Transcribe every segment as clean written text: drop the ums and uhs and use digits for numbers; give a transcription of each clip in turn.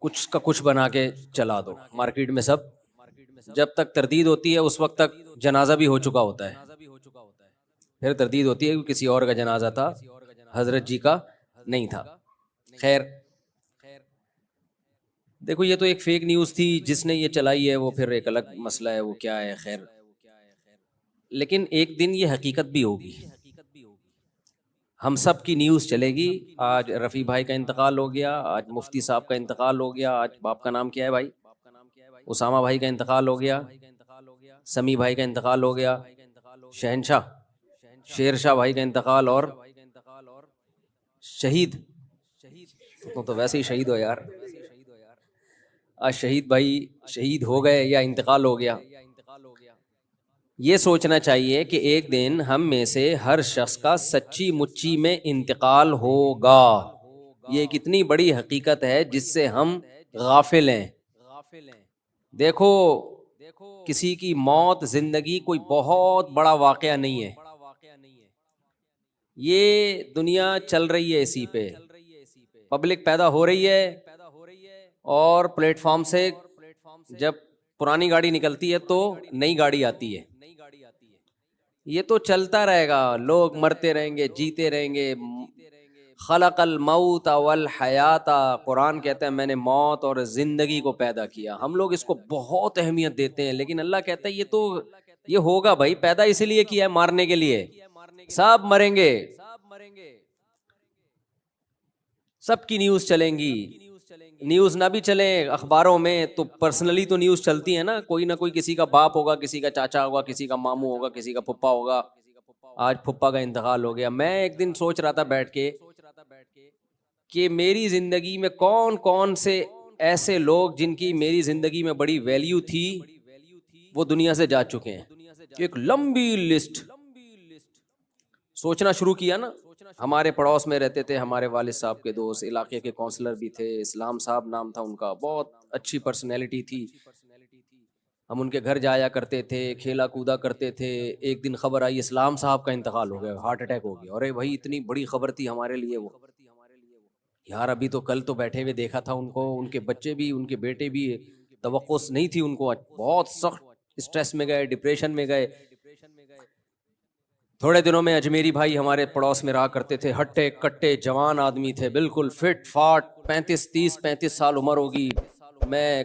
کچھ کا کچھ بنا کے چلا دو مارکیٹ میں سب. جب تک تردید ہوتی ہے اس وقت تک جنازہ بھی ہو چکا ہوتا ہے, پھر تردید ہوتی ہے کہ کسی اور کا جنازہ تھا, حضرت جی کا نہیں تھا. خیر دیکھو یہ تو ایک فیک نیوز تھی, جس نے یہ چلائی ہے وہ پھر ایک الگ مسئلہ ہے, وہ کیا ہے. خیر لیکن ایک دن یہ حقیقت بھی ہوگی, ہم سب کی نیوز چلے گی. آج رفیع بھائی کا انتقال ہو گیا, آج مفتی صاحب کا انتقال ہو گیا, آج باپ کا نام کیا ہے بھائی, اسامہ بھائی کا انتقال ہو گیا, سمیع بھائی کا انتقال ہو گیا, شہنشاہ شیر شاہ بھائی کا انتقال, اور شہید تو ویسے ہی شہید ہو یار, آج شہید بھائی شہید ہو گئے یا انتقال ہو گیا. یہ سوچنا چاہیے کہ ایک دن ہم میں سے ہر شخص کا سچی مچی میں انتقال ہوگا. یہ ایک اتنی بڑی حقیقت ہے جس سے ہم غافل ہیں. دیکھو کسی کی موت زندگی کوئی بہت بڑا واقعہ نہیں ہے, یہ دنیا چل رہی ہے اسی پہ, پبلک پیدا ہو رہی ہے, اور پلیٹ فارم سے جب پرانی گاڑی نکلتی ہے تو نئی گاڑی آتی ہے. یہ تو چلتا رہے گا, لوگ مرتے رہیں گے, جیتے رہیں گے. خلق الموت والحیات, قرآن کہتا ہے میں نے موت اور زندگی کو پیدا کیا. ہم لوگ اس کو بہت اہمیت دیتے ہیں, لیکن اللہ کہتا ہے یہ ہوگا بھائی, پیدا اسی لیے کیا ہے, مارنے کے لیے. سب مریں گے, سب کی نیوز چلیں گی. نیوز نہ بھی چلے اخباروں میں تو پرسنلی تو نیوز چلتی ہے نا, کوئی نہ کوئی کسی کا باپ ہوگا, کسی کا چاچا ہوگا, کسی کا ماموں ہوگا, کسی کا پھپھا ہوگا. آج پھپھا کا انتقال ہو گیا. میں ایک دن سوچ رہا تھا بیٹھ کے کہ میری زندگی میں کون کون سے ایسے لوگ جن کی میری زندگی میں بڑی ویلیو تھی وہ دنیا سے جا چکے ہیں. ایک لمبی لسٹ سوچنا شروع کیا نا. ہمارے پڑوس میں رہتے تھے ہمارے والد صاحب کے دوست, علاقے کے کونسلر بھی تھے, اسلام صاحب نام تھا ان کا, بہت اچھی پرسنالٹی تھی. ہم ان کے گھر جایا کرتے تھے, کھیلا کودا کرتے تھے. ایک دن خبر آئی اسلام صاحب کا انتقال ہو گیا, ہارٹ اٹیک ہو گیا. ارے بھائی اتنی بڑی خبر تھی ہمارے لیے وہ یار, ابھی تو کل تو بیٹھے ہوئے دیکھا تھا ان کو, ان کے بچے بھی, ان کے بیٹے بھی, توقع نہیں تھی ان کو, بہت سخت اسٹریس میں گئے, ڈپریشن میں گئے. تھوڑے دنوں میں اجمیری بھائی ہمارے پڑوس میں رہا کرتے تھے, ہٹے کٹے جوان آدمی تھے, بالکل فٹ فاٹ, 35 سال عمر ہوگی. میں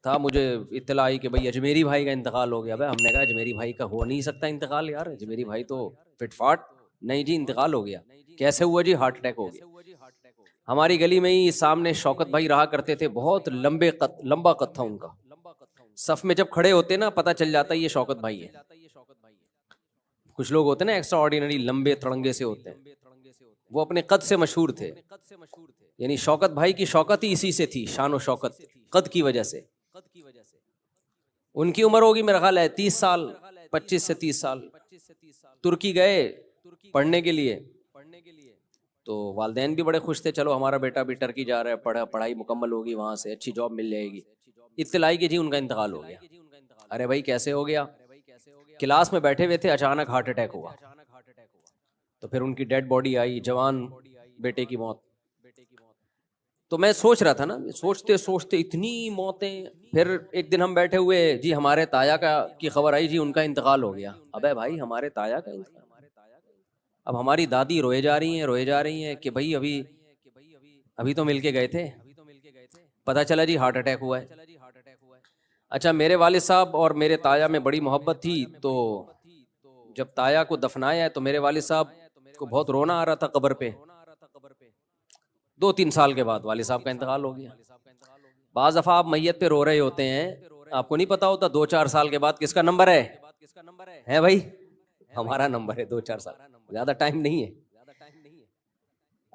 تھا, مجھے اطلاع آئی کہ بھائی اجمیری بھائی کا انتقال ہو گیا. ہم نے کہا اجمیری بھائی کا ہو نہیں سکتا انتقال یار, اجمیری بھائی تو فٹ فاٹ. نہیں جی انتقال ہو گیا. کیسے ہوا جی؟ ہارٹ اٹیک ہو گیا. ہماری گلی میں ہی سامنے شوکت بھائی رہا کرتے تھے, بہت لمبا قد تھا ان کا. صف میں جب کھڑے ہوتے نا پتہ چل جاتا یہ شوکت بھائی ہے. کچھ لوگ ہوتے ہیں نا ایکسٹرا آرڈینری, لمبے تڑنگے سے ہوتے ہیں, وہ اپنے قد سے مشہور تھے. یعنی شوکت بھائی کی شوکت ہی اسی سے تھی, شان و شوکت قد کی وجہ سے. ان کی عمر ہوگی میرا خیال ہے 30 سال, 25 سے 30 سال. ترکی گئے پڑھنے کے لیے, تو والدین بھی بڑے خوش تھے, چلو ہمارا بیٹا بھی ٹرکی جا رہا ہے, پڑھائی مکمل ہوگی, وہاں سے اچھی جاب مل جائے گی. اطلاع آئی کہ جی ان کا انتقال ہو گیا. ارے بھائی کیسے ہو گیا؟ کلاس میں بیٹھے ہوئے تھے, اچانک ہارٹ اٹیک ہوا. تو پھر ان کی ڈیڈ باڈی آئی, جوان بیٹے کی موت. تو میں سوچ رہا تھا نا, سوچتے سوچتے اتنی موتیں. پھر ایک دن ہم بیٹھے ہوئے, جی ہمارے تایا کی خبر آئی, جی ان کا انتقال ہو گیا. ابے بھائی ہمارے تایا کا انتقال؟ اب ہماری دادی روئے جا رہی ہیں کہ بھائی ابھی تو مل کے گئے تھے, پتہ چلا جی ہارٹ اٹیک ہوا ہے. اچھا میرے والد صاحب اور میرے تایا میں بڑی محبت تھی, تو جب تایا کو دفنایا ہے تو میرے والد صاحب کو بہت رونا آ رہا تھا قبر پہ. 2-3 سال کے بعد والد صاحب کا انتقال ہو گیا. بعض دفعہ آپ میت پہ رو رہے ہوتے ہیں, آپ کو نہیں پتا ہوتا 2-4 سال کے بعد کس کا نمبر ہے بھائی؟ ہمارا نمبر ہے 2-4 سال, زیادہ ٹائم نہیں ہے.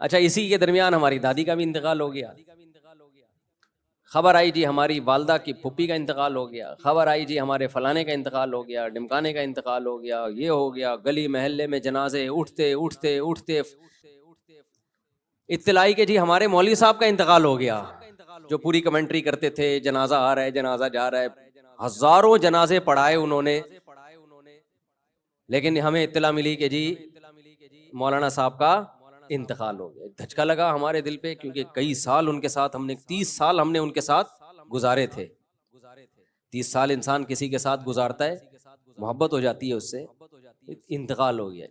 اچھا اسی کے درمیان ہماری دادی کا بھی انتقال ہو گیا. خبر آئی جی ہماری والدہ کی پھوپھی کا انتقال ہو گیا. خبر آئی جی ہمارے فلانے کا انتقال ہو گیا, ڈمکانے کا انتقال ہو گیا, یہ ہو گیا. گلی محلے میں جنازے اٹھتے اٹھتے اٹھتے اطلاع کہ جی ہمارے مولوی صاحب کا انتقال ہو گیا, جو پوری کمنٹری کرتے تھے, جنازہ آ رہا ہے جنازہ جا رہا ہے. ہزاروں جنازے پڑھائے انہوں نے, لیکن ہمیں اطلاع ملی کہ جی مولانا صاحب کا انتقال ہو گیا. دھچکا لگا ہمارے دل پہ, کیونکہ کئی سال ان کے ساتھ ہم نے 30 سال ہم نے ان کے ساتھ گزارے تھے. 30 سال انسان کسی کے ساتھ گزارتا ہے, محبت ہو جاتی ہے اس سے, انتقال ہو گیا.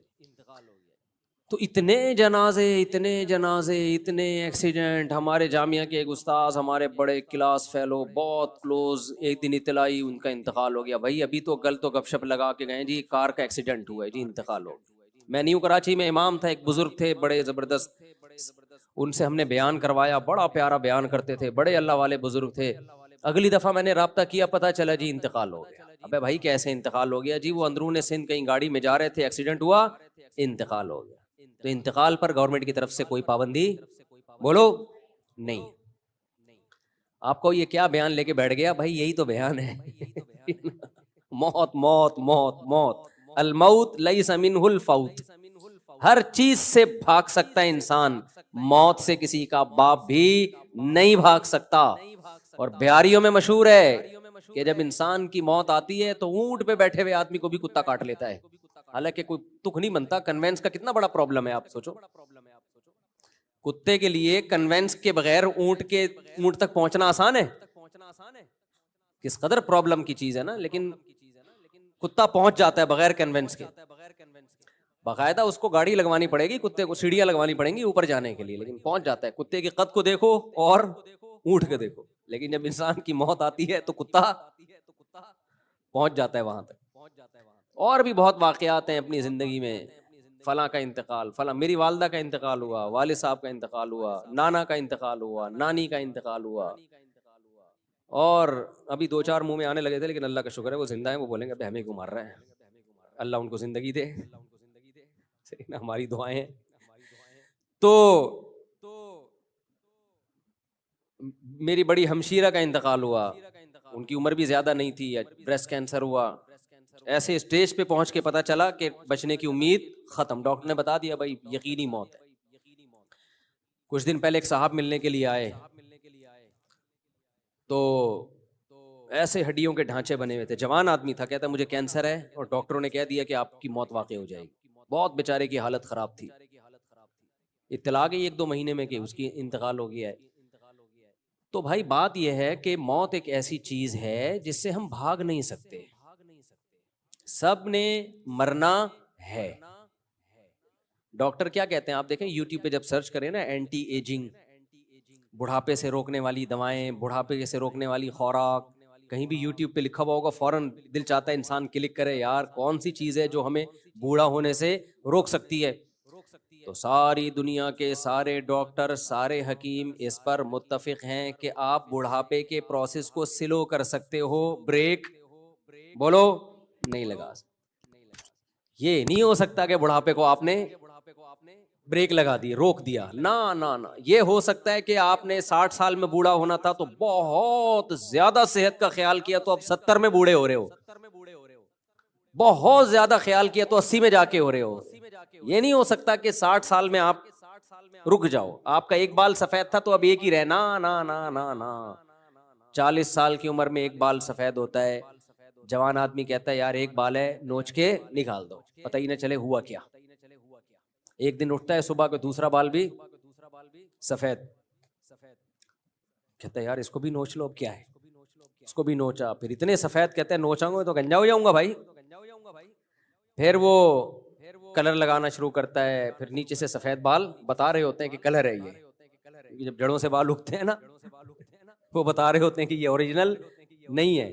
تو اتنے جنازے اتنے ایکسیڈنٹ. ہمارے جامعہ کے ایک استاذ, ہمارے بڑے کلاس فیلو, بہت کلوز, ایک دن اطلاع آئی ان کا انتقال ہو گیا. بھائی ابھی تو گل تو گپ شپ لگا کے گئے جی کار کا ایکسیڈنٹ ہوا ہے جی, انتقال ہو گیا. میں نیو کراچی میں امام تھا, ایک بزرگ تھے بڑے زبردست, ان سے ہم نے بیان کروایا, بڑا پیارا بیان کرتے تھے, بڑے اللہ والے بزرگ تھے. اگلی دفعہ میں نے رابطہ کیا, پتہ چلا جی انتقال ہو گیا. ابے بھائی کیسے انتقال ہو گیا؟ جی وہ اندرون سندھ کہیں گاڑی میں جا رہے تھے, ایکسیڈنٹ ہوا, انتقال ہو گیا. تو انتقال پر گورنمنٹ کی طرف سے کوئی پابندی بولو نہیں. آپ کو یہ کیا بیان لے کے بیٹھ گیا؟ بھائی یہی تو بیان ہے. موت موت موت موت, الموت لیس منہ الفوت. ہر چیز سے بھاگ سکتا ہے انسان, موت سے کسی کا باپ بھی نہیں بھاگ سکتا. اور بہاریوں میں مشہور ہے کہ جب انسان کی موت آتی ہے تو اونٹ پہ بیٹھے ہوئے آدمی کو بھی کتا کاٹ لیتا ہے. حالانکہ کوئی تک نہیں بنتا. کنوینس کا کتنا بڑا پرابلم ہے آپ سوچو. کتے کے لیے کنوینس کے بغیر اونٹ تک پہنچنا آسان ہے؟ کس قدر پرابلم کی چیز ہے نا. لیکن کتا پہنچ جاتا ہے بغیر کنوینس کے. باقاعدہ اس کو گاڑی لگوانی پڑے گی, کتے کو سیڑھیاں لگوانی پڑیں گی اوپر جانے کے لیے, لیکن پہنچ جاتا ہے. کتے کے قد کو دیکھو اور اونٹ کے دیکھو. لیکن جب انسان کی موت آتی ہے تو کتا پہنچ جاتا ہے وہاں تک. اور بھی بہت واقعات ہیں اپنی زندگی میں. فلاں کا انتقال, فلاں میری والدہ کا انتقال ہوا, والد صاحب کا انتقال ہوا, نانا کا انتقال ہوا, نانی کا انتقال ہوا. اور ابھی 2-4 منہ میں آنے لگے تھے, لیکن اللہ کا شکر ہے وہ زندہ ہیں. وہ بولیں گے ابھی ہمیں کیوں مار رہے ہیں, اللہ ان کو زندگی دے. ہماری دعائیں ہیں. تو میری بڑی ہمشیرہ کا انتقال ہوا, ان کی عمر بھی زیادہ نہیں تھی, بریسٹ کینسر ہوا. ایسے اسٹیج پہ پہنچ کے پتا چلا کہ بچنے کی امید ختم. ڈاکٹر نے بتا دیا بھائی یقینی موت ہے. کچھ دن پہلے ایک صاحب ملنے کے لیے آئے, تو ایسے ہڈیوں کے ڈھانچے بنے ہوئے تھے, جوان آدمی تھا. کہتا مجھے کینسر ہے اور ڈاکٹروں نے کہہ دیا کہ آپ کی موت واقع ہو جائے گی. بہت بیچارے کی حالت خراب تھی. اطلاع گئی 1-2 مہینے میں کہ اس کی انتقال ہو گیا ہے. تو بھائی بات یہ ہے کہ موت ایک ایسی چیز ہے جس سے ہم بھاگ نہیں سکتے. سب نے مرنا ہے. ڈاکٹر کیا کہتے ہیں آپ دیکھیں یوٹیوب پہ جب سرچ کریں نا, اینٹی ایجنگ, بڑھاپے سے روکنے والی دوائیں, بڑھاپے سے روکنے والی خوراک, کہیں بھی یوٹیوب پہ لکھا ہوا ہوگا, فوراً دل چاہتا ہے انسان کلک کرے یار کون سی چیز ہے جو ہمیں بوڑھا ہونے سے روک سکتی ہے. تو ساری دنیا کے سارے ڈاکٹر, سارے حکیم اس پر متفق ہیں کہ آپ بڑھاپے کے پروسیس کو سلو کر سکتے ہو, بریک بولو نہیں لگا. یہ نہیں ہو سکتا کہ بڑھاپے کو آپ نے بریک لگا دی, روک دیا. نہ, یہ ہو سکتا ہے کہ آپ نے 60 سال میں بوڑھا ہونا تھا تو بہت زیادہ صحت کا خیال کیا تو اب 70 میں بوڑھے ہو رہے ہو, بہت زیادہ خیال کیا تو 80 میں جا کے ہو رہے ہو. یہ نہیں ہو سکتا کہ 60 سال میں آپ رک جاؤ. آپ کا ایک بال سفید تھا تو اب ایک ہی رہنا, نا. 40 سال کی عمر میں ایک بال سفید ہوتا ہے. جوان آدمی کہتا ہے یار ایک بال ہے نوچ کے نکال دو, پتہ ہی نہ چلے ہوا کیا. ایک دن اٹھتا ہے صبح کو دوسرا بال بھی سفید, کہتا ہے یار اس کو بھی نوچ لو, اب کیا ہے, اس کو بھی نوچا. پھر اتنے سفید, کہتے ہیں نوچاؤں گا تو گنجا ہو جاؤں گا بھائی. پھر وہ کلر لگانا شروع کرتا ہے. پھر نیچے سے سفید بال بتا رہے ہوتے ہیں کہ کلر ہے یہ. جب جڑوں سے بال اگتے ہیں نا وہ بتا رہے ہوتے ہیں کہ یہ اوریجنل نہیں ہے.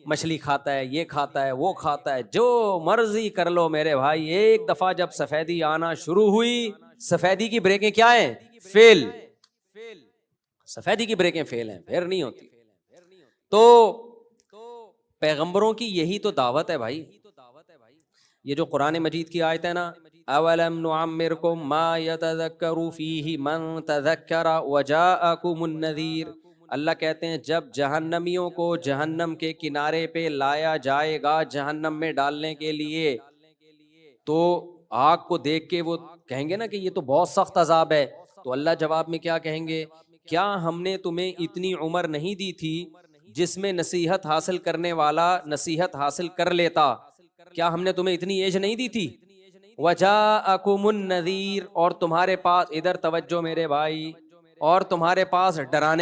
مچھلی کھاتا ہے, یہ کھاتا ہے, وہ کھاتا ہے, جو مرضی کر لو میرے بھائی. ایک دفعہ جب سفیدی آنا شروع ہوئی, سفیدی کی بریکیں کیا ہیں؟ فیل. سفیدی کی بریکیں فیل ہیں, پھر نہیں ہوتی. تو پیغمبروں کی یہی تو دعوت ہے بھائی. یہ جو قرآن مجید کی آیت ہے نا, اولم نعمرکم ما یتذکر فیہ من تذکر وجاءکم النذیر. اللہ کہتے ہیں جب جہنمیوں کو جہنم کے کنارے پہ لایا جائے گا جہنم میں ڈالنے کے لیے, تو آگ کو دیکھ کے وہ کہیں گے نا کہ یہ تو بہت سخت عذاب ہے. تو اللہ جواب میں کیا کہیں گے؟ کیا ہم نے تمہیں اتنی عمر نہیں دی تھی جس میں نصیحت حاصل کرنے والا نصیحت حاصل کر لیتا؟ کیا ہم نے تمہیں اتنی ایج نہیں دی تھی؟ وجاءکم النذیر، اور تمہارے پاس، ادھر توجہ میرے بھائی، اور تمہارے پاس ڈرانے